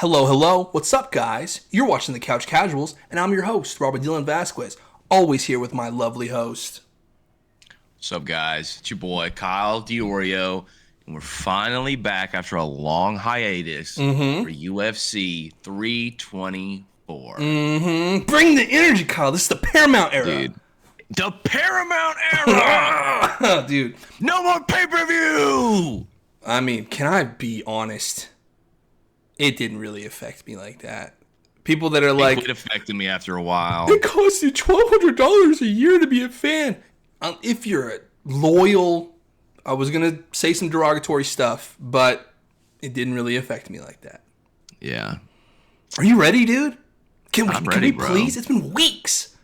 Hello, hello. What's up, guys? You're watching The Couch Casuals, and I'm your host, Robert Dylan Vasquez. Always here with my lovely host. What's up, guys? It's your boy, Kyle DiOrio, and we're finally back after a long hiatus for UFC 324. Bring the energy, Kyle. This is the Paramount Era. Dude, the Paramount Era! Dude. No more pay-per-view! I mean, can I be honest? It didn't really affect me like that. People that are like... It affected me after a while. It costs you $1,200 a year to be a fan. If you're a loyal... I was going to say some derogatory stuff, but it didn't really affect me like that. Yeah. Are you ready, dude? Can we bro. please? It's been weeks.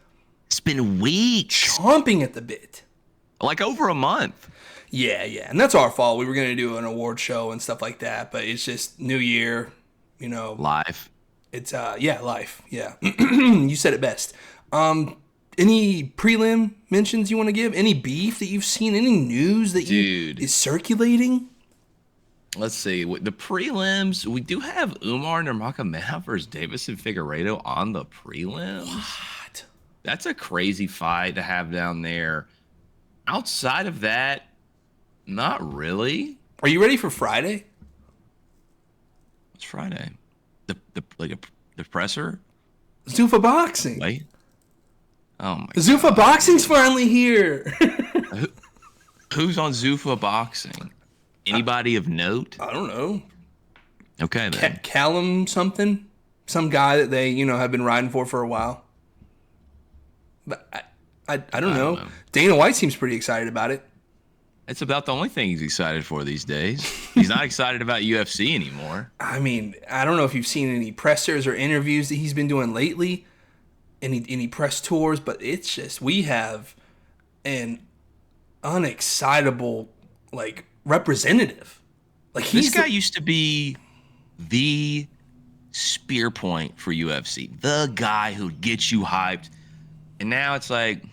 It's been weeks. Chomping at the bit. Like over a month. Yeah. And that's our fault. We were going to do an award show and stuff like that, but it's just New Year, you know. Live. It's, life. Yeah. You said it best. Any prelim mentions you want to give? Any beef that you've seen? Any news that is circulating? Let's see. The prelims, we do have Umar Nurmagomedov versus Davison Figueiredo on the prelims. What? That's a crazy fight to have down there. Outside of that, not really. Are you ready for Friday? What's Friday? The presser? Zuffa Boxing. Wait. Oh my Zuffa God. Boxing's finally here. Who's on Zuffa Boxing? Anybody of note? I don't know. Okay, then. Callum something? Some guy that they, have been riding for a while. But I don't know. Dana White seems pretty excited about it. It's about the only thing he's excited for these days. He's not excited about UFC anymore. I mean, I don't know if you've seen any pressers or interviews that he's been doing lately, any press tours, but it's just, we have an unexcitable, representative. This guy used to be the spear point for UFC, the guy who gets you hyped, and now it's like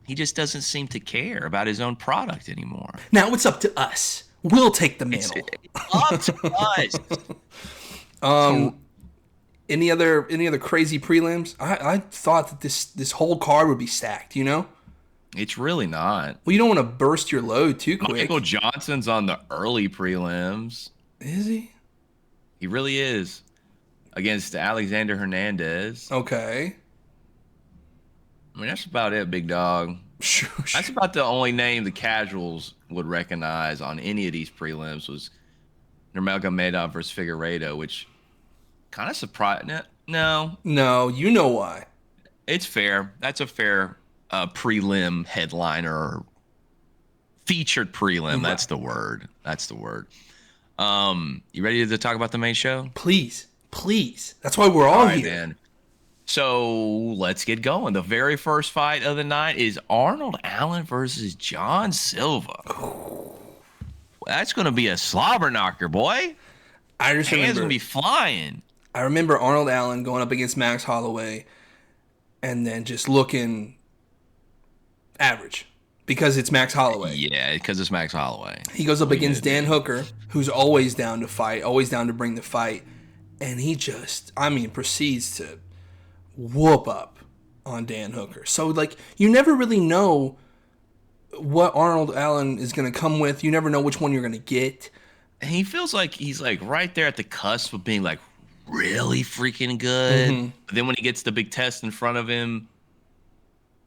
he just doesn't seem to care about his own product anymore. Now it's up to us. We'll take the mantle. It's up to us. Any other crazy prelims? I thought that this whole card would be stacked. It's really not. Well, you don't want to burst your load too quick. Michael Johnson's on the early prelims. Is he? He really is. Against Alexander Hernandez. Okay. I mean, that's about it, big dog. Sure. That's about the only name the casuals would recognize on any of these prelims was Nurmagomedov versus Figueiredo, which kind of surprised. No, you know why. It's fair. That's a fair prelim headliner or featured prelim. Right. That's the word. You ready to talk about the main show? Please. That's why we're all here. Man. So let's get going. The very first fight of the night is Arnold Allen versus Jean Silva. That's going to be a slobber knocker, boy. Hands going to be flying. I remember Arnold Allen going up against Max Holloway and then just looking average because it's Max Holloway. Yeah, because it's Max Holloway. He goes up against Dan Hooker, who's always down to fight, always down to bring the fight. And he just, proceeds to whoop up on Dan Hooker. So, you never really know what Arnold Allen is going to come with. You never know which one you're going to get. And he feels like he's, right there at the cusp of being, really freaking good. Mm-hmm. But then when he gets the big test in front of him,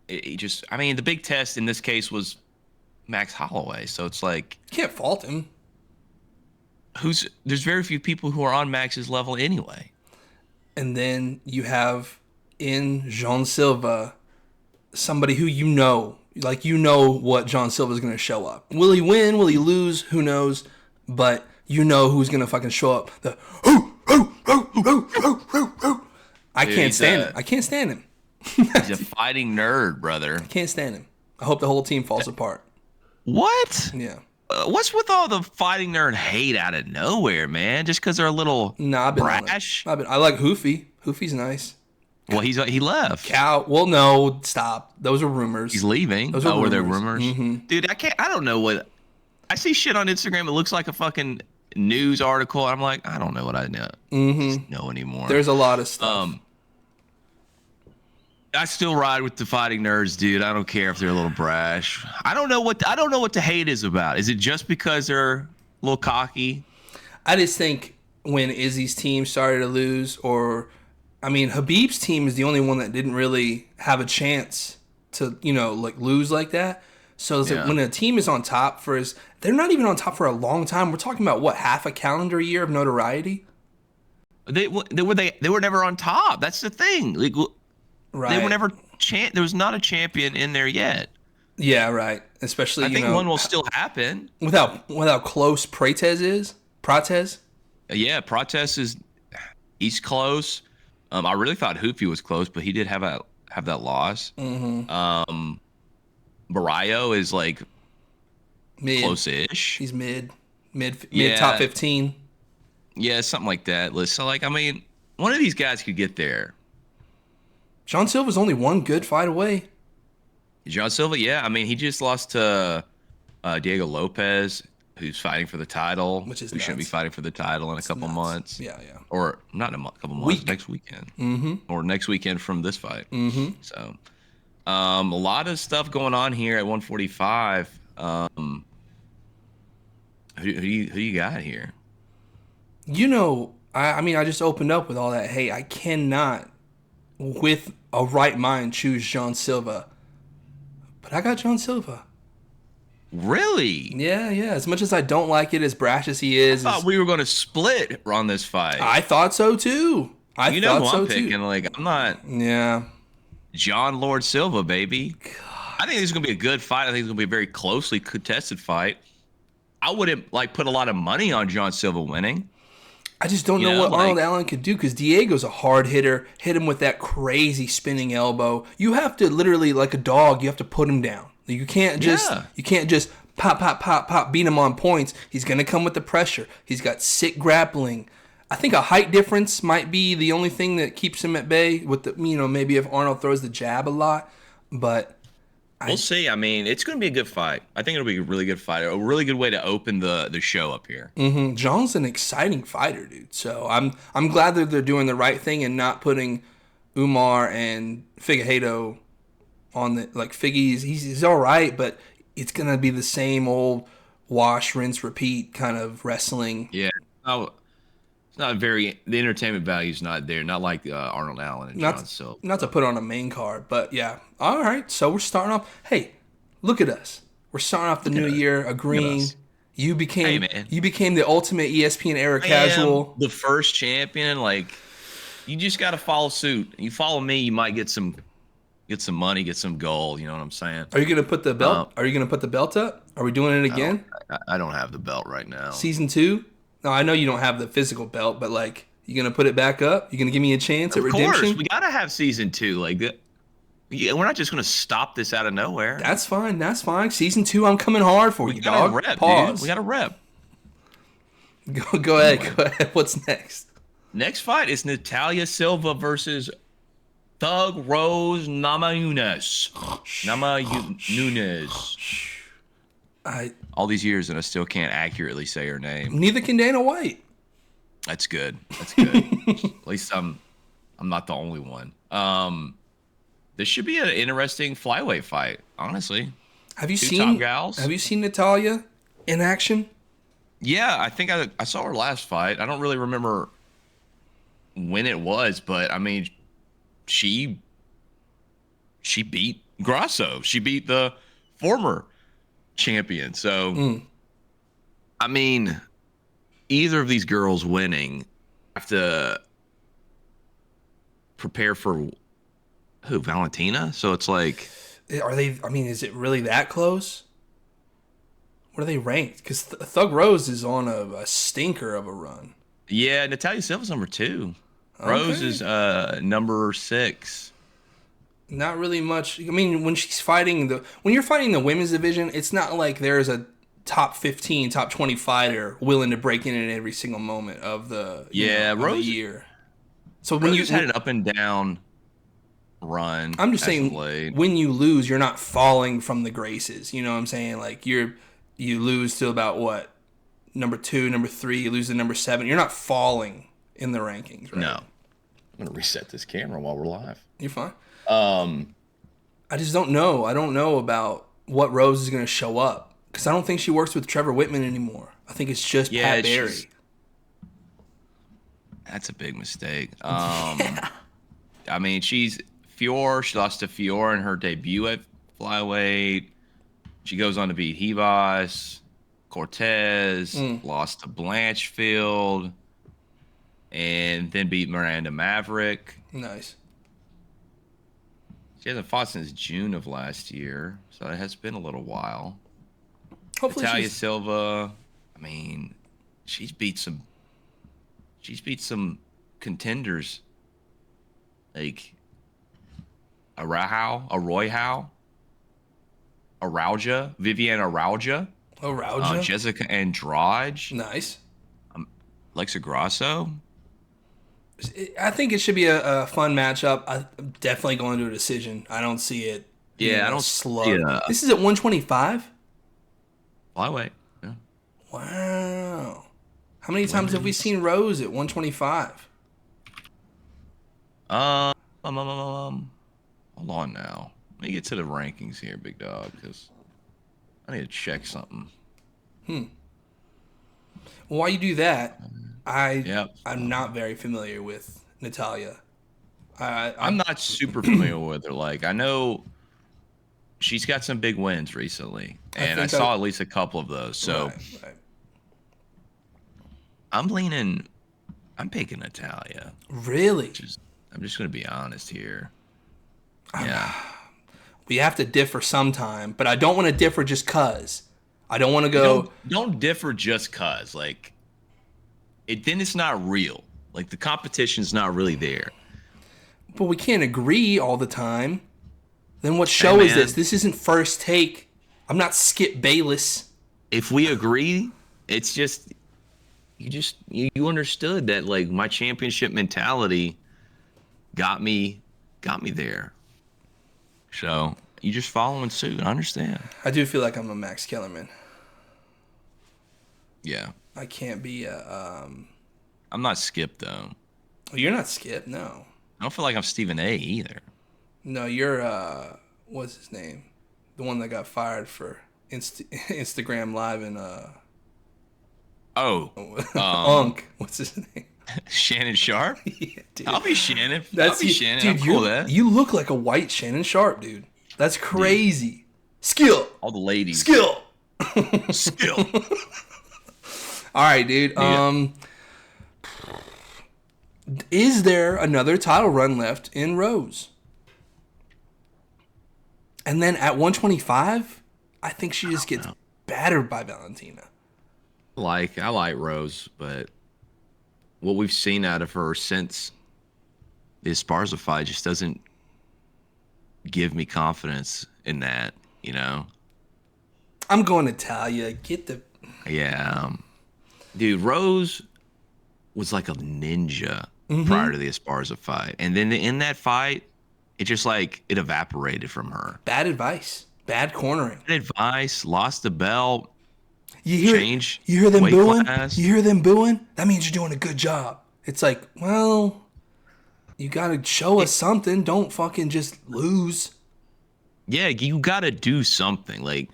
the big test in this case was Max Holloway. So it's like... Can't fault him. There's very few people who are on Max's level anyway. And then you have in Jean Silva somebody who what Jean Silva is going to show up. Will he win? Will he lose? Who knows? But who's going to fucking show up. I can't stand him. He's a fighting nerd, brother. I can't stand him. I hope the whole team falls apart. What? Yeah. What's with all the fighting nerd hate out of nowhere, man? Just because they're a little brash? I like Hoofy. Hoofy's nice. Well, he left. Well, no, stop. Those are rumors. He's leaving. Were there rumors? Mm-hmm. Dude, I don't know what. I see shit on Instagram. It looks like a fucking news article. I'm like, I don't know what I know anymore. There's a lot of stuff. I still ride with the fighting nerds, dude. I don't care if they're a little brash. I don't know what the hate is about. Is it just because they're a little cocky? I just think when Izzy's team started to lose, Habib's team is the only one that didn't really have a chance to, lose like that. So it's like when a team is on top they're not even on top for a long time. We're talking about half a calendar year of notoriety. They were never on top. That's the thing. Like, right. They were never there was not a champion in there yet. Yeah, right. Especially I think one will still happen. Without close Prates is. Yeah, Prates he's close. I really thought Hoopy was close, but he did have that loss. Mm-hmm. Barrio is like mid. Close-ish. He's mid top 15. Yeah, something like that. So one of these guys could get there. Jean Silva's only one good fight away. Jean Silva, yeah. He just lost to Diego Lopez, who's fighting for the title. Who shouldn't be fighting for the title in a couple months. Yeah. Or not in a couple months, next weekend. Mm-hmm. Or next weekend from this fight. Mm-hmm. So, a lot of stuff going on here at 145. Who you got here? I just opened up with all that. Hey, I cannot, with a right mind, choose Jean Silva. But I got Jean Silva. Really? Yeah. As much as I don't like it, as brash as he is. I thought we were going to split on this fight. I thought so too. I'm picking. Like, I'm not. Yeah. John Lord Silva, baby. God. I think this is going to be a good fight. I think it's going to be a very closely contested fight. I wouldn't put a lot of money on John Silva winning. I just don't know what Arnold Allen could do, because Diego's a hard hitter. Hit him with that crazy spinning elbow. You have to literally, like a dog, you have to put him down. You can't just pop, beat him on points. He's going to come with the pressure. He's got sick grappling. I think a height difference might be the only thing that keeps him at bay. With maybe if Arnold throws the jab a lot, but we'll see. It's going to be a good fight. I think it'll be a really good fight. A really good way to open the show up here. Mm-hmm. Jean's an exciting fighter, dude. So I'm glad that they're doing the right thing and not putting Umar and Figueiredo on the Figgy's. He's all right, but it's going to be the same old wash, rinse, repeat kind of wrestling. Yeah. It's not the entertainment value is not there. Not like Arnold Allen and John Silva. Not to put on a main card, but yeah. All right, so we're starting off. Hey, look at us. We're starting off the new year agreeing. You became the ultimate ESPN era casual. The first champion. You just got to follow suit. You follow me, you might get some money, get some gold. You know what I'm saying? Are you gonna put the belt? Are you gonna put the belt up? Are we doing it again? I don't have the belt right now. Season 2. No, I know you don't have the physical belt, but you gonna put it back up? You gonna give me a chance at redemption? Of course, we gotta have season 2. We're not just gonna stop this out of nowhere. That's fine. Season 2, I'm coming hard for you, dog. Pause. Dude. We gotta rep. Go ahead. What's next? Next fight is Natalia Silva versus Thug Rose Namajunas. All these years and I still can't accurately say her name. Neither can Dana White. That's good. At least I'm not the only one. This should be an interesting flyweight fight, honestly. Have you seen top gals? Have you seen Natalia in action? Yeah, I think I saw her last fight. I don't really remember when it was, but she beat Grasso. She beat the former champion. So, either of these girls winning have to prepare for who? Valentina? So it's are they? Is it really that close? What are they ranked? Because Thug Rose is on a stinker of a run. Yeah, Natalia Silva's number 2. Okay. Rose is number 6. Not really much. When she's fighting when you're fighting the women's division, it's not like there's a top 15, top 20 fighter willing to break in every single moment of the Rose, of the year. So when Rose had an up and down run. I'm just saying, when you lose, you're not falling from the graces. You know what I'm saying? You lose to about what, number 2, number 3, you lose to number 7. You're not falling in the rankings, right? No. I'm going to reset this camera while we're live. You're fine. I just don't know. I don't know about what Rose is going to show up. Because I don't think she works with Trevor Whitman anymore. I think it's just Pat Barry. That's a big mistake. I mean, she lost to Fior in her debut at flyweight. She goes on to beat Ribas, Cortez, lost to Blanchfield, and then beat Miranda Maverick. Nice. She hasn't fought since June of last year, so it has been a little while. Hopefully Natalia Silva, I mean, she's beat some contenders like Arauja, Viviane Arauja, Jessica Andrade, nice. Alexa Grasso. I think it should be a fun matchup. I'm definitely going to a decision. I don't see it. Yeah, I don't slug. Yeah. This is at 125. Flyweight. Yeah. Wow. How many times have we seen Rose at 125? Hold on now. Let me get to the rankings here, big dog, because I need to check something. Well, while you do that, I'm not very familiar with Natalia. I'm not super familiar with her. Like, I know she's got some big wins recently, and I saw at least a couple of those. So right. I'm picking Natalia. Really? I'm just going to be honest here. We have to differ sometime, but I don't want to differ just cause. I don't want to go. Don't differ just cause. Like, then it's not real. Like, the competition's not really there. But we can't agree all the time. Then what show is this? This isn't First Take. I'm not Skip Bayless. If we agree, it's just you understood that, like, my championship mentality got me there. So you just following suit. I understand. I do feel like I'm a Max Kellerman. Yeah. I can't be a. I'm not Skip though. Well, you're not Skip. No. I don't feel like I'm Stephen A. either. No, you're what's his name? The one that got fired for Instagram Live and Unk. What's his name? Shannon Sharp? Yeah, dude. I'll be Shannon. Shannon. Dude, I'm cool with that. You look like a white Shannon Sharp, dude. That's crazy. Dude. Skill. All the ladies. Skill. Skill. All right, dude. Yeah. Is there another title run left in Rose? And then at 125, I think she just gets battered by Valentina. I like Rose, but what we've seen out of her since the Esparza fight just doesn't give me confidence in that, you know? I'm going to tell you, get the... Yeah. Dude, Rose was like a ninja prior to the Esparza fight. And then in that fight, it just like, it evaporated from her. Bad advice. Bad cornering. Bad advice, lost the belt. You hear them booing? Class. You hear them booing? That means you're doing a good job. It's like, well, you got to show us something. Don't fucking just lose. Yeah, you got to do something. Like,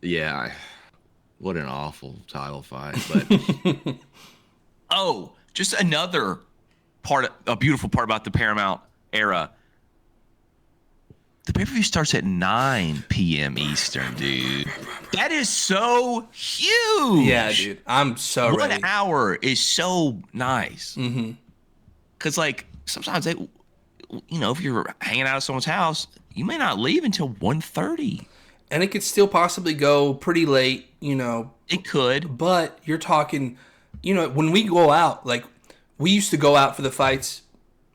yeah, what an awful title fight. But just another a beautiful part about the Paramount Era. The pay-per-view starts at 9 p.m. Eastern, dude. That is so huge. Yeah, dude. I'm so ready. 1 hour is so nice. Mm-hmm. Because, like, sometimes if you're hanging out at someone's house, you may not leave until 1:30. And it could still possibly go pretty late, It could. But you're talking, when we go out, like, we used to go out for the fights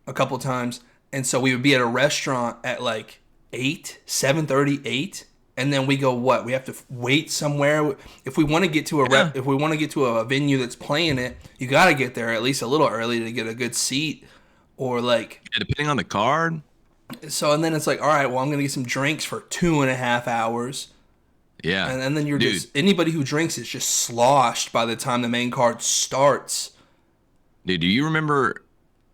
a couple times. And so we would be at a restaurant at, like, 7:30, 8, and then we go what? We have to wait somewhere. If we want to get to a venue that's playing it, you got to get there at least a little early to get a good seat, or like depending on the card. So and then it's like, all right, well, I'm gonna get some drinks for 2.5 hours. Yeah. And then you're just anybody who drinks is just sloshed by the time the main card starts. Dude, do you remember?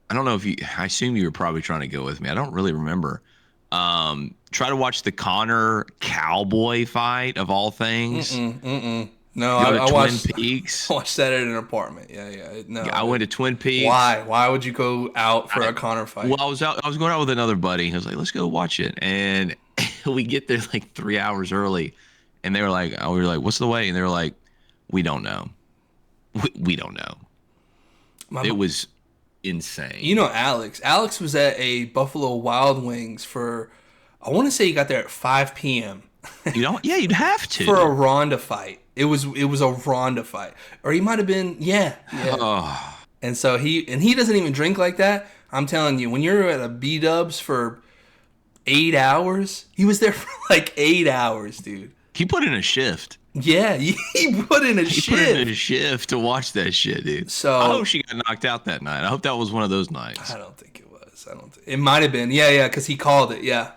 I don't know if you. I assume you were probably trying to go with me. I don't really remember. Try to watch the Connor Cowboy fight of all things. No, I watched Twin Peaks. I watched that at an apartment. Yeah. No, I went to Twin Peaks. Why? Why would you go out for a Connor fight? Well, I was going out with another buddy. He was like, "Let's go watch it." And we get there like 3 hours early, and they were like, "We were like, what's the wait?" And they were like, "We don't know. We don't know." It was insane. You know, Alex was at a Buffalo Wild Wings for, I want to say he got there at 5 p.m. You don't? Yeah, you'd have to. For a Ronda fight. It was a Ronda fight. Or he might have been, yeah. Oh. And so he doesn't even drink like that. I'm telling you, when you're at a B-Dubs for 8 hours, he was there for like 8 hours, dude. He put in a shift. Yeah, he put in a shift. He put in a shift to watch that shit, dude. So I hope she got knocked out that night. I hope that was one of those nights. I don't think it was. It might have been. Yeah, because he called it. Yeah.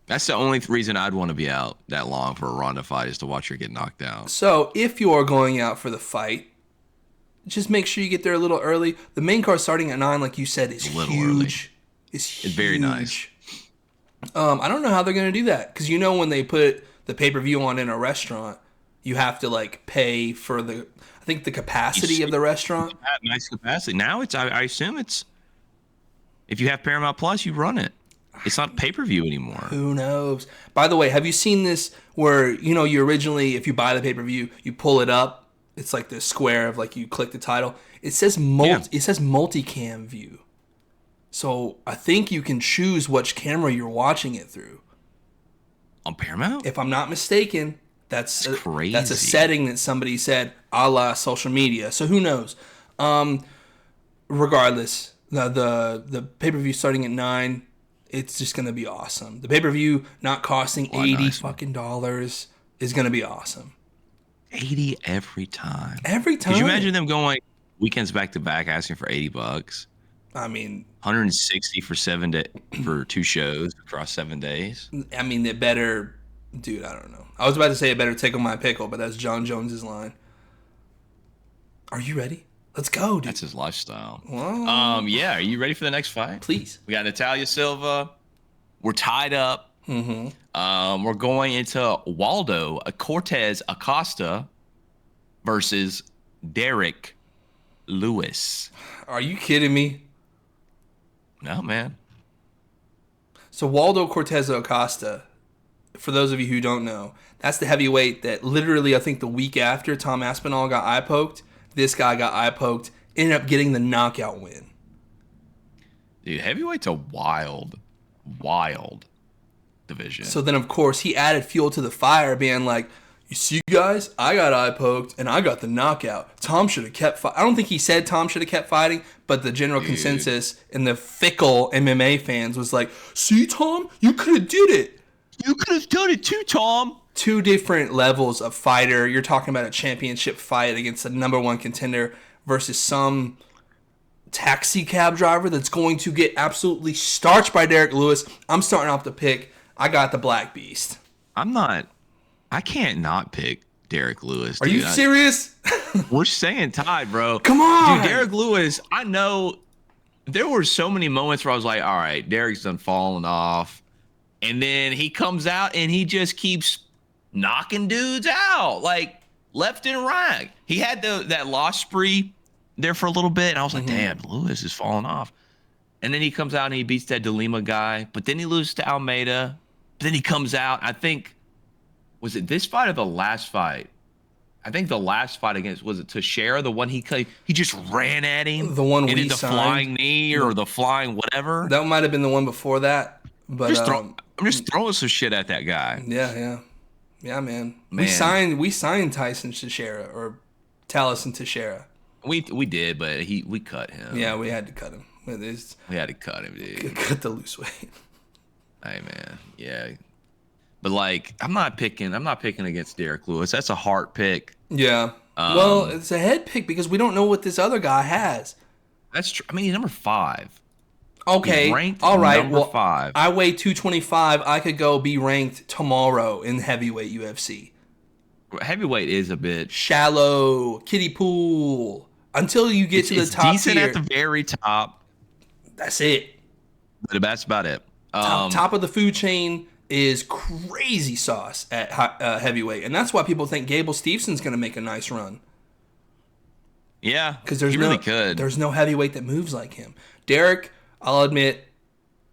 That's the only reason I'd want to be out that long for a Ronda fight is to watch her get knocked out. So if you are going out for the fight, just make sure you get there a little early. The main card starting at 9, like you said, is huge. Early. It's very nice. I don't know how they're going to do that because when they put the pay-per-view on in a restaurant, you have to like pay for the capacity of the restaurant. Nice capacity. Now I assume it's, if you have Paramount Plus, you run it. It's not pay-per-view anymore. Who knows? By the way, have you seen this where you originally, if you buy the pay-per-view, you pull it up, it's like the square of like you click the title. It says it says multicam view. So I think you can choose which camera you're watching it through. On Paramount? If I'm not mistaken, that's crazy. That's a setting that somebody said a la social media. So who knows? Regardless, the pay-per-view starting at 9, it's just gonna be awesome. The pay-per-view not costing $80 is gonna be awesome. 80 every time. Every time. Could you imagine them going weekends back to back asking for $80? I mean, 160 for for 2 shows across 7 days. I mean, it better, dude. I don't know. I was about to say it better tickle my pickle, but that's John Jones's line. Are you ready? Let's go, dude. That's his lifestyle. Whoa. Yeah. Are you ready for the next fight? Please. We got Natalia Silva. We're tied up. Mm-hmm. We're going into Waldo Cortez Acosta versus Derrick Lewis. Are you kidding me? No, man. So Waldo Cortez Acosta, for those of you who don't know, that's the heavyweight that literally, I think the week after Tom Aspinall got eye poked, this guy got eye poked, ended up getting the knockout win. Dude, heavyweight's a wild division. So then, of course, he added fuel to the fire, being like, you see, guys, I got eye poked, and I got the knockout. Tom should have kept fighting. I don't think he said Tom should have kept fighting, but the general consensus in the fickle MMA fans was like, see, Tom, you could have did it. You could have done it too, Tom. 2 different levels of fighter. You're talking about a championship fight against the number 1 contender versus some taxi cab driver that's going to get absolutely starched by Derrick Lewis. I'm starting off the pick. I got the Black Beast. I can't not pick Derrick Lewis. Are you serious? We're staying tied, bro. Come on. Dude, Derrick Lewis, I know there were so many moments where I was like, all right, Derrick's done falling off. And then he comes out and he just keeps knocking dudes out, like left and right. He had that loss spree there for a little bit, and I was like, damn, Lewis is falling off. And then he comes out and he beats that DeLima guy, but then he loses to Almeida. But then he comes out, I think, was it this fight or the last fight? I think the last fight against, was it Teixeira, the one he just ran at him? The one we signed. The flying knee or the flying whatever? That might have been the one before that. But I'm just throwing some shit at that guy. Yeah, man. We signed Tyson Teixeira or Taliesin Teixeira. We did, but we cut him. Yeah, we had to cut him. We had to cut him, dude. Cut the loose weight. Hey, man. Yeah. But like, I'm not picking against Derrick Lewis. That's a hard pick. Yeah. Well, it's a head pick because we don't know what this other guy has. That's true. I mean, he's number 5. Okay, He's ranked all right. number Well, 5. I weigh 225. I could go be ranked tomorrow in heavyweight UFC. Heavyweight is a bit Shallow, kiddie pool. Until you get to the it's top decent tier, at the very top, that's it. but that's about it. Top of the food chain is crazy sauce at heavyweight, and that's why people think Gable Stevenson's going to make a nice run. Yeah, Because he really could. There's no heavyweight that moves like him. Derrick, I'll admit,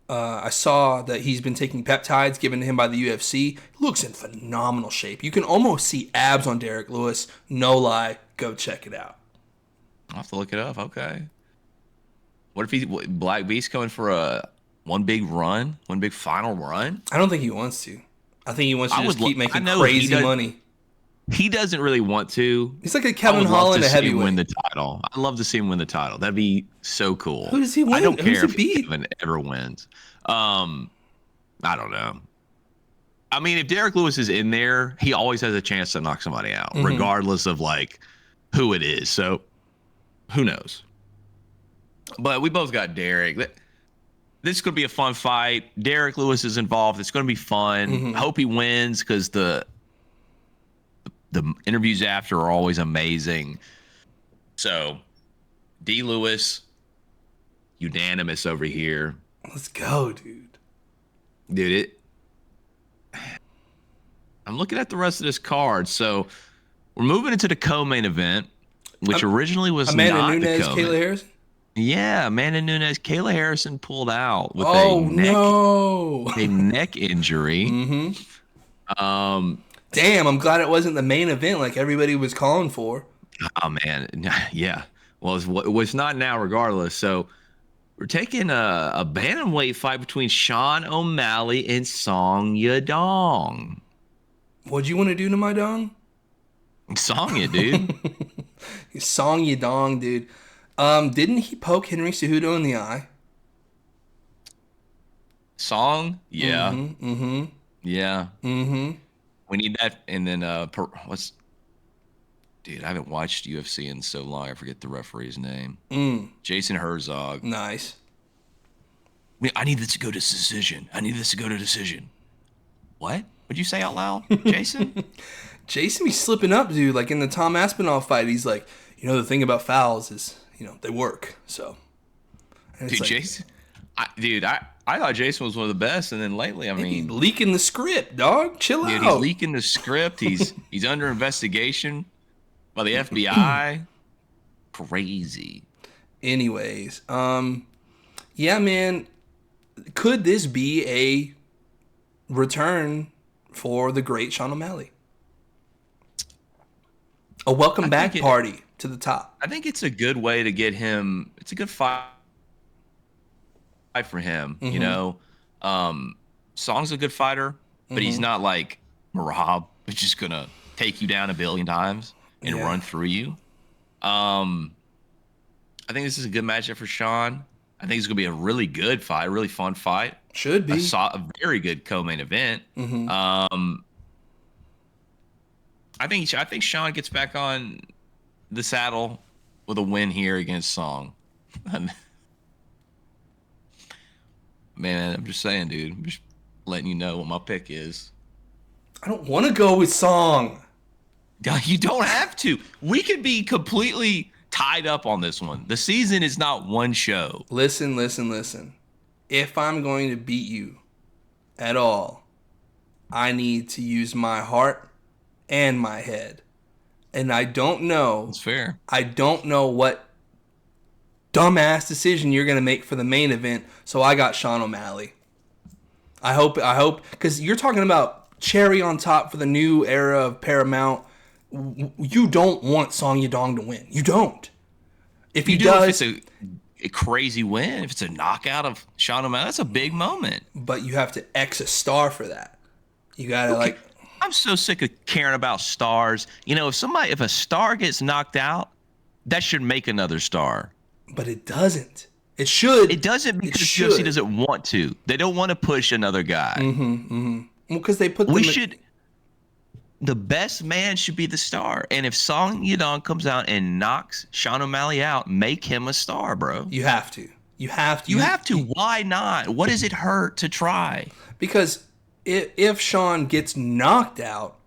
I saw that he's been taking peptides given to him by the UFC. He looks in phenomenal shape. You can almost see abs on Derrick Lewis. No lie. Go check it out. I'll have to look it up. Okay. What if Black Beast coming for one big final run? I don't think he wants to. I think he wants to just keep making crazy money. He doesn't really want to. He's like a Kevin Holland, a heavyweight. Win the title. I'd love to see him win the title. That'd be so cool. Who does he win? I don't care if beat? Kevin ever wins. I don't know. I mean, if Derrick Lewis is in there, he always has a chance to knock somebody out, regardless of like who it is. So who knows? But we both got Derrick. This is going to be a fun fight. Derrick Lewis is involved. It's going to be fun. I hope he wins because the interviews after are always amazing. So, D. Lewis, unanimous over here. Let's go, dude. Dude, I'm looking at the rest of this card. So, we're moving into the co-main event, which originally was Amanda not Nunes, the co-main. Kayla Harrison? Yeah, Amanda Nunes. Kayla Harrison pulled out with a neck injury. Damn, I'm glad it wasn't the main event like everybody was calling for. Oh, man. Yeah. Well, it's not now regardless. So we're taking a bantamweight fight between Sean O'Malley and Song Yadong. What'd you want to do to my dong? Song ya, dude. Song Yadong, dude. Didn't he poke Henry Cejudo in the eye? Song? Yeah. Yeah. Mm-hmm. We need that. And then, dude, I haven't watched UFC in so long. I forget the referee's name. Jason Herzog. Nice. I need this to go to decision. What? What'd you say out loud, Jason? Jason be slipping up, dude. Like in the Tom Aspinall fight, he's like, the thing about fouls is, they work. So. Dude, like, Jason. I thought Jason was one of the best, and then lately, I mean, he's leaking the script, dog. Chill out. He's leaking the script. He's under investigation by the FBI. Crazy. Anyways, yeah, man. Could this be a return for the great Sean O'Malley? A welcome back party to the top. I think it's a good way to get him. It's a good fight for him, Song's a good fighter, but he's not like Marab, who's just gonna take you down a billion times and run through you. I think this is a good matchup for Sean. I think it's gonna be a really good fight, a really fun fight. Should be a very good co-main event. I think Sean gets back on the saddle with a win here against Song. Man, I'm just saying, dude. I'm just letting you know what my pick is. I don't want to go with Song. You don't have to. We could be completely tied up on this one. The season is not one show. Listen. If I'm going to beat you at all, I need to use my heart and my head. And I don't know. That's fair. I don't know what dumbass decision you're going to make for the main event, so I got Sean O'Malley. I hope, because you're talking about cherry on top for the new era of Paramount. You don't want Song Yadong to win. You don't. If he does, if it's a crazy win, if it's a knockout of Sean O'Malley, that's a big moment. But you have to X a star for that. You got to I'm so sick of caring about stars. If a star gets knocked out, that should make another star. But it doesn't. It should. It doesn't because UFC doesn't want to. They don't want to push another guy. Well, because they put. The best man should be the star. And if Song Yadong comes out and knocks Sean O'Malley out, make him a star, bro. You have to. You have to. You have to. Why not? What does it hurt to try? Because if Sean gets knocked out,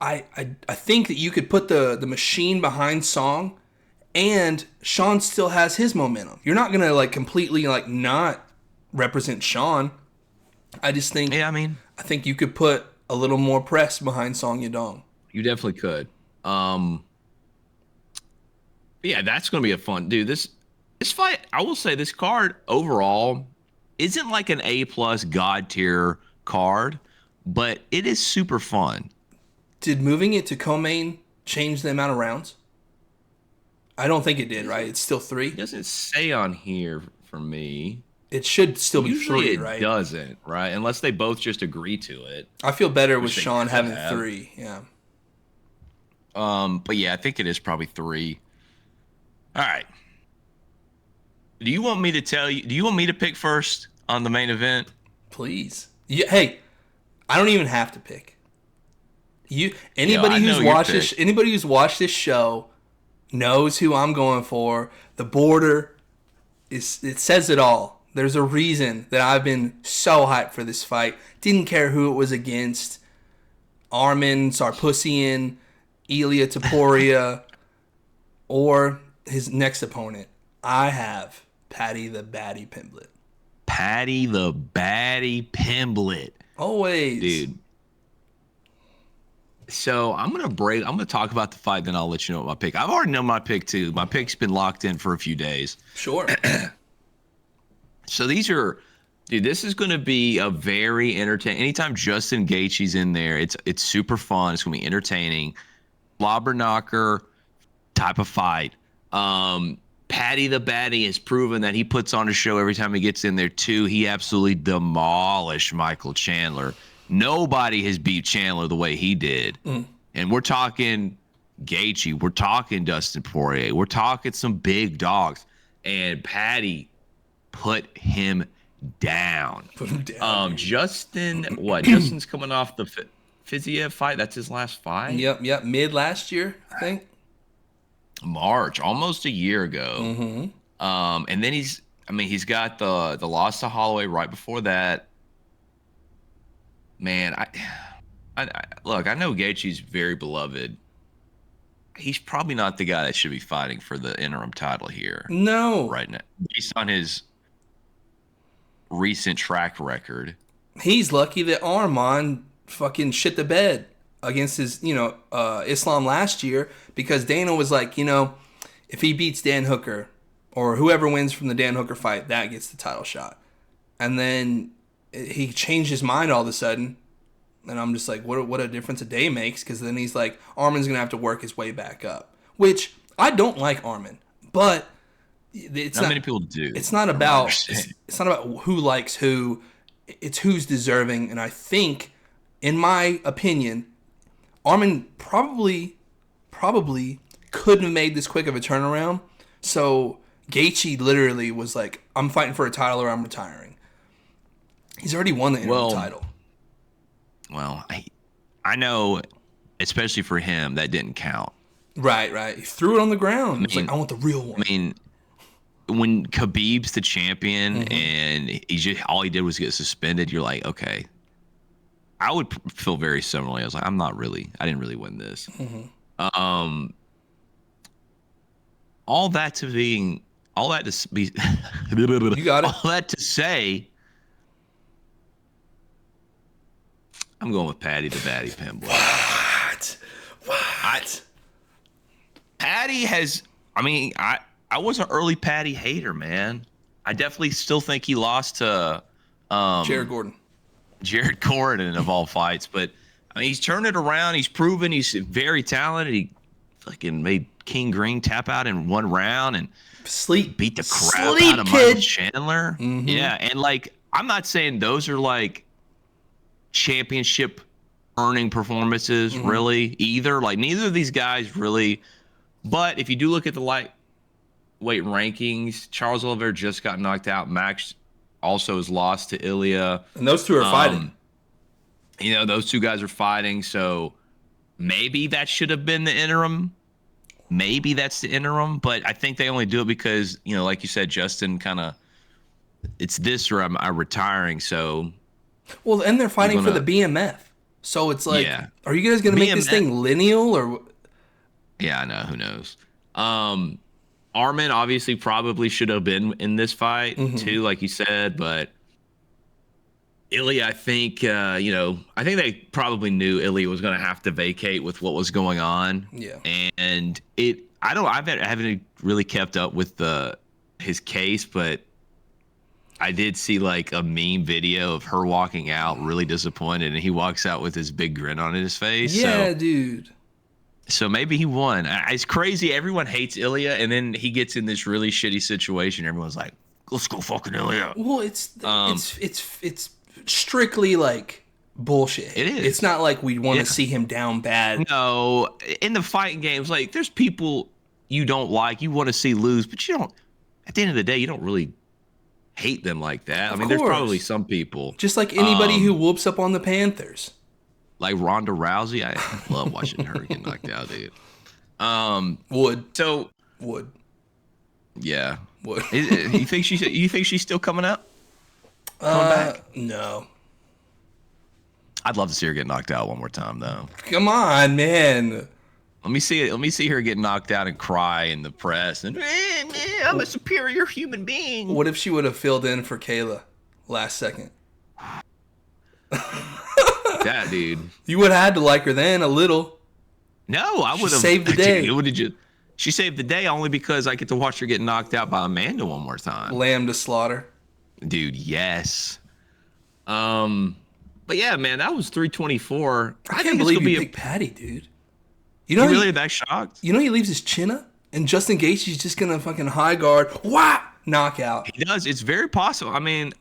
I think that you could put the machine behind Song, and Sean still has his momentum. You're not gonna like completely like not represent Sean. I just think. Yeah, I think you could put a little more press behind Song Yadong. You definitely could. Yeah, that's gonna be a fun, dude. This fight, I will say, this card overall isn't like an A+ god tier card, but it is super fun. Did moving it to co-main change the amount of rounds? I don't think it did, right? It's still 3? It doesn't say on here for me. It should still be Usually 3, right? It doesn't, right? Unless they both just agree to it. I feel better with Sean having 3, yeah. But yeah, I think it is probably 3. All right. Do you want me to tell you? Do you want me to pick first on the main event? Please. Yeah, hey, I don't even have to pick. Anybody who's watched this show knows who I'm going for. The border it says it all. There's a reason that I've been so hyped for this fight. Didn't care who it was against. Arman Sarpussian, Ilia Topuria, or his next opponent. I have Paddy the Baddy Pimblett. Paddy the Baddy Pimblett. Always. Dude. So I'm gonna talk about the fight, then I'll let you know what my pick. I've already known my pick too. My pick's been locked in for a few days. Sure. So this is gonna be a very entertaining. Anytime Justin Gaethje's in there, it's super fun. It's gonna be entertaining. Slobber knocker type of fight. Paddy the Baddy has proven that he puts on a show every time he gets in there too. He absolutely demolished Michael Chandler. Nobody has beat Chandler the way he did. And we're talking Gaethje. We're talking Dustin Poirier. We're talking some big dogs. And Paddy put him down. Justin's coming off the Fiziev fight. That's his last fight? Yep. Mid last year, I think. March, almost a year ago. Mm-hmm. And then he's got the loss to Holloway right before that. Man, I look, I know Gaethje's very beloved. He's probably not the guy that should be fighting for the interim title here. No. Right now, based on his recent track record. He's lucky that Arman fucking shit the bed against his, Islam last year, because Dana was like, if he beats Dan Hooker or whoever wins from the Dan Hooker fight, that gets the title shot. And then he changed his mind all of a sudden. And I'm just like, what a difference a day makes, because then he's like, Arman's going to have to work his way back up. Which, I don't like Arman, but it's not many people do. It's not about who likes who. It's who's deserving. And I think, in my opinion, Arman probably couldn't have made this quick of a turnaround. So Gaethje literally was like, I'm fighting for a title or I'm retiring. He's already won the interim title. Well, I know, especially for him, that didn't count. Right. He threw it on the ground. It's like, I want the real one. I mean, when Khabib's the champion and all he did was get suspended, you're like, okay. I would feel very similarly. I was like, I didn't really win this. All that to be, you got it. All that to say, I'm going with Paddy the Baddy Pimblett. What? Paddy has, I was an early Paddy hater, man. I definitely still think he lost to Jared Gordon of all fights, but he's turned it around. He's proven he's very talented. He fucking made King Green tap out in one round and beat the crap out of Michael Chandler. Yeah, and I'm not saying those are championship earning performances really either. Neither of these guys really. But if you do look at the lightweight rankings, Charles Oliveira just got knocked out. Max also has lost to Ilia. And those two are fighting. Those two guys are fighting. So maybe that should have been the interim. maybe that's the interim, but I think they only do it because, like you said, Justin kind of, it's this or I'm retiring. So, well, and they're fighting for the BMF. So it's like, yeah. are you guys going to make this thing lineal or? Yeah, I know. Who knows? Armin obviously probably should have been in this fight too, like you said, but Ilya, I think, I think they probably knew Ilya was going to have to vacate with what was going on. Yeah. And I haven't really kept up with his case, but I did see like a meme video of her walking out really disappointed, and he walks out with his big grin on his face. Yeah, dude. So maybe he won. It's crazy. Everyone hates Ilya, and then he gets in this really shitty situation. Everyone's like, "Let's go, fucking Ilya." Well, it's strictly like bullshit. It is. It's not like we want to see him down bad. No, in the fighting games, like there's people you don't like, you want to see lose, but you don't. At the end of the day, you don't really hate them like that. I mean, there's probably some people, just like anybody who whoops up on the Panthers. Like Ronda Rousey, I love watching her get knocked out, dude. Would. Yeah. Would. You think she's still coming out? Coming back? No. I'd love to see her get knocked out one more time, though. Come on, man. Let me see it. Let me see her get knocked out and cry in the press. And I'm a superior human being. What if she would have filled in for Kayla last second? That dude. You would have had to like her then a little. No, I would have saved the day. She saved the day only because I get to watch her get knocked out by Amanda one more time. Lamb to slaughter. Dude, yes. But yeah, man, that was 324. I can't believe you picked Paddy, dude. You know, really that shocked? You know he leaves his chin up, and Justin Gaethje's just gonna fucking high guard, knockout. He does. It's very possible. I mean,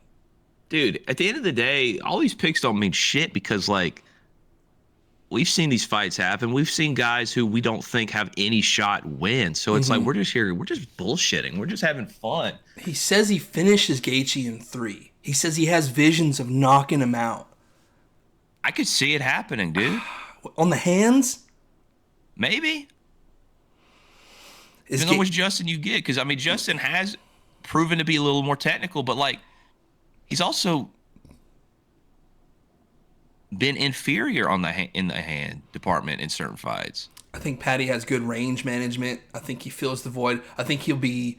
dude, at the end of the day, all these picks don't mean shit because, like, we've seen these fights happen. We've seen guys who we don't think have any shot win. So it's like we're just bullshitting. We're just having fun. He says he finishes Gaethje in 3. He says he has visions of knocking him out. I could see it happening, dude. On the hands? Maybe. Depends on which Justin you get. Because, I mean, Justin has proven to be a little more technical, but, like, he's also been inferior in the hand department in certain fights. I think Paddy has good range management. I think he fills the void. I think he'll be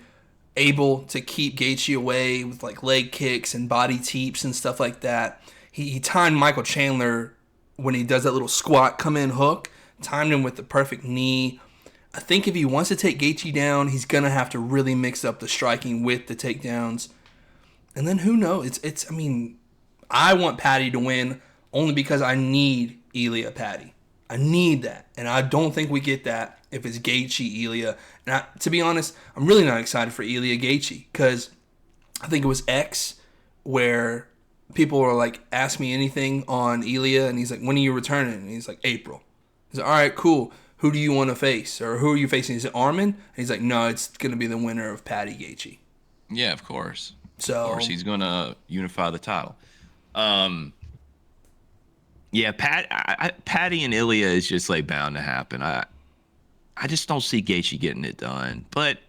able to keep Gaethje away with like leg kicks and body teeps and stuff like that. He timed Michael Chandler when he does that little squat come in hook. Timed him with the perfect knee. I think if he wants to take Gaethje down, he's gonna have to really mix up the striking with the takedowns. And then who knows? I mean, I want Paddy to win only because I need Ilya Paddy. I need that. And I don't think we get that if it's Gaethje Ilya. And to be honest, I'm really not excited for Ilya Gaethje because I think it was X where people were like, ask me anything on Ilya, and he's like, when are you returning? And he's like, April. He's like, all right, cool. Who do you want to face? Or who are you facing? Is it Armin? And he's like, no, it's going to be the winner of Paddy Gaethje. Yeah, of course. So, of course, he's going to unify the title. Yeah, Paddy and Ilya is just like bound to happen. I just don't see Gaethje getting it done. But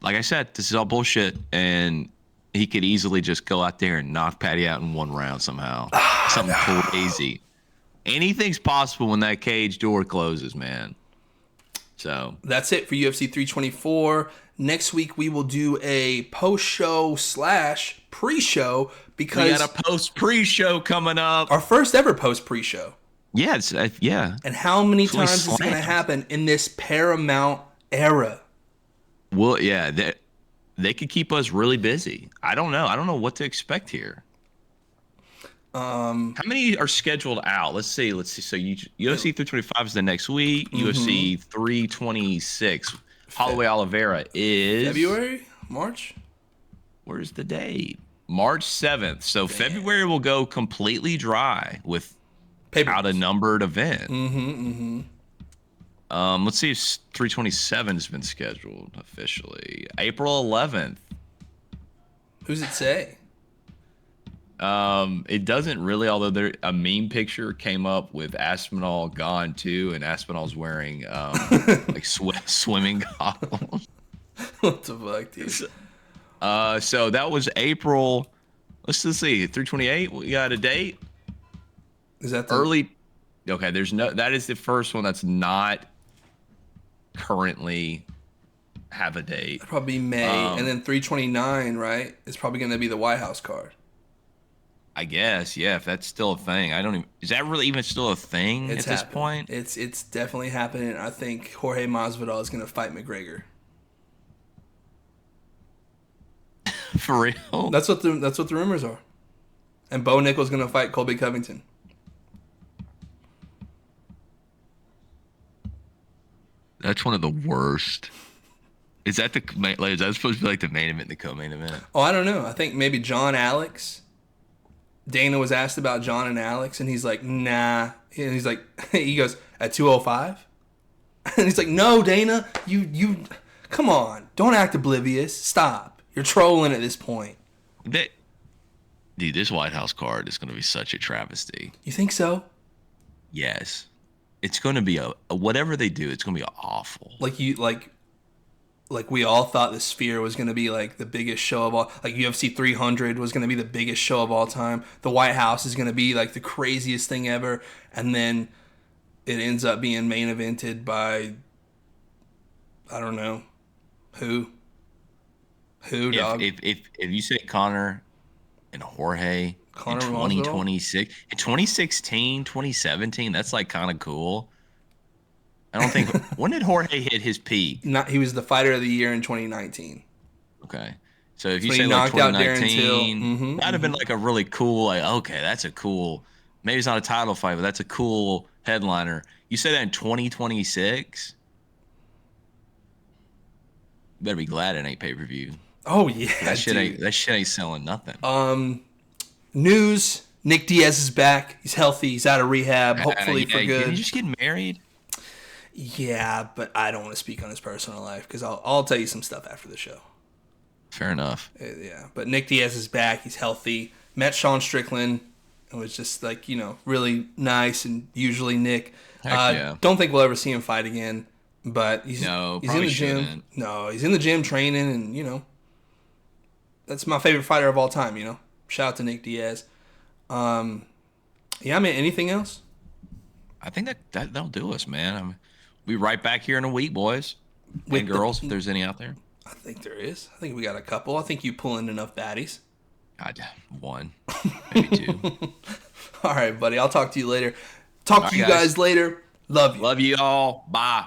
like I said, this is all bullshit, and he could easily just go out there and knock Paddy out in one round somehow. Something crazy. Anything's possible when that cage door closes, man. So that's it for UFC 324. Next week we will do a post-show / pre-show because we got a post-pre-show coming up. Our first ever post-pre-show. Yeah, yeah. And how many times is it going to happen in this Paramount era? Well, yeah, they could keep us really busy. I don't know. I don't know what to expect here. How many are scheduled out? Let's see. So UFC 325 is the next week. UFC 326. Holloway Oliveira is February? March? Where's the date? March 7th. So damn. February will go completely dry without a numbered event. Let's see if 327 has been scheduled officially. April 11th. Who's it say? It doesn't really, although a meme picture came up with Aspinall gone too, and Aspinall's wearing like swimming goggles. What the fuck, dude? So that was April. Let's just see, 328. We got a date. Is that the Early? Okay, that is the first one that's not currently have a date. Probably May, and then 329, right? It's probably going to be the White House card. I guess, yeah. If that's still a thing, I don't even. Is that really even still a thing It's at this happening. point? It's definitely happening. I think Jorge Masvidal is going to fight McGregor. For real? That's what the rumors are. And Bo Nickel's going to fight Colby Covington. That's one of the worst. Is that is that supposed to be like the main event, the co-main event? Oh, I don't know. I think maybe John Alex. Dana was asked about John and Alex, and he's like, nah. And he's like, he goes, at 205? And he's like, no, Dana, you, come on. Don't act oblivious. Stop. You're trolling at this point. Dude, this White House card is going to be such a travesty. You think so? Yes. It's going to be whatever they do, it's going to be awful. Like we all thought the Sphere was going to be like the biggest show of all, like UFC 300 was going to be the biggest show of all time. The White House is going to be like the craziest thing ever. And then it ends up being main evented by, I don't know, who, dog? If you say Connor and Jorge in 2026, in 2016, 2017, that's like kind of cool. I don't think. When did Jorge hit his peak? He was the fighter of the year in 2019. Okay, so if you say like 2019, that'd have been like a really cool. Like, okay, that's a cool. Maybe it's not a title fight, but that's a cool headliner. You say that in 2026, you better be glad it ain't pay per view. Oh yeah, that shit ain't selling nothing. News: Nick Diaz is back. He's healthy. He's out of rehab. Hopefully for good. Did he just get married? Yeah, but I don't want to speak on his personal life because I'll tell you some stuff after the show. Fair enough. Yeah, but Nick Diaz is back. He's healthy. Met Sean Strickland. It was just like, really nice, and usually Nick. Don't think we'll ever see him fight again, but he's in the gym. Shouldn't. No, he's in the gym training, and that's my favorite fighter of all time. Shout out to Nick Diaz. Yeah, I mean, anything else? I think that'll do us, man. We'll be right back here in a week, boys and girls, if there's any out there. I think there is. I think we got a couple. I think you pull in enough baddies. One, maybe two. All right, buddy. I'll talk to you later. Talk to you guys later. Love you. Love you all. Bye.